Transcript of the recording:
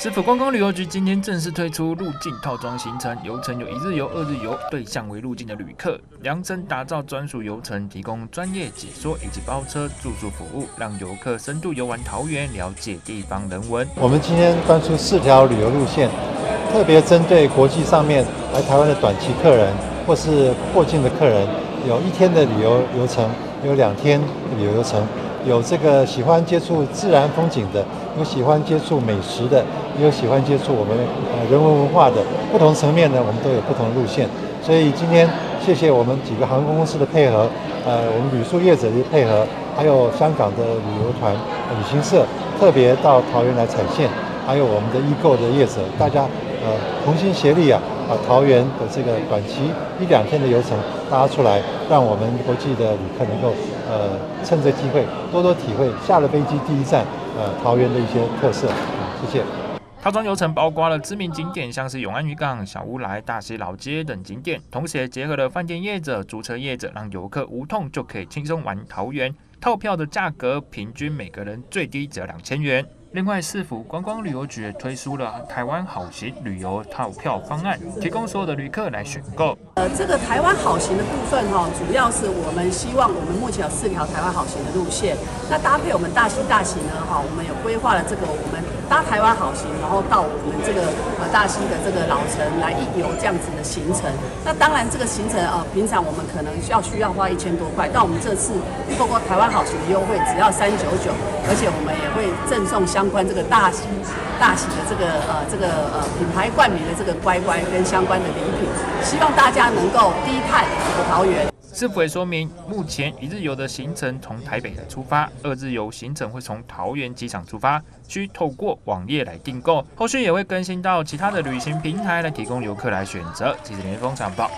市府观光旅游局今天正式推出入境套装行程，游程有1日游、2日游，对象为入境的旅客，量身打造专属游程，提供专业解说以及包车、住宿服务，让游客深度游玩桃园，了解地方人文。我们今天端出4条旅游路线，特别针对国际上面来台湾的短期客人或是过境的客人，有1天的旅游游程，有2天的旅游游程。有这个喜欢接触自然风景的，有喜欢接触美食的，也有喜欢接触我们人文文化的，不同层面呢，我们都有不同的路线。所以今天谢谢我们几个航空公司的配合，我们旅宿业者的配合，还有香港的旅游团、旅行社特别到桃园来踩线，还有我们的易购的业者，大家同心协力把桃园的这个短期1、2天的游程拉出来，让我们国际的旅客能够趁这机会多多体会下了飞机第一站桃园的一些特色。谢谢。套装游程包括了知名景点，像是永安渔港、小乌来、大溪老街等景点，同时也结合了饭店业者、租车业者，让游客无痛就可以轻松玩桃园。套票的价格平均每个人最低只要2000元。另外，市府观光旅游局也推出了台湾好行旅游套票方案，提供所有的旅客来选购。这个台湾好行的部分主要是我们希望我们目前有4条台湾好行的路线，那搭配我们大溪大行呢我们有规划了这个我们搭台湾好行，然后到我们这个大溪的这个老城来一游这样子的行程。那当然这个行程平常我们可能需要花1000多块，但我们这次透过台湾好行的优惠，只要399，而且我们也会赠送相关这个大溪的这个品牌冠名的这个乖乖跟相关的礼品，希望大家能够低碳桃园。市府也说明，目前1日游的行程从台北来出发，2日游行程会从桃园机场出发，需透过网页来订购，后续也会更新到其他的旅行平台来提供游客来选择。记者连峰上报。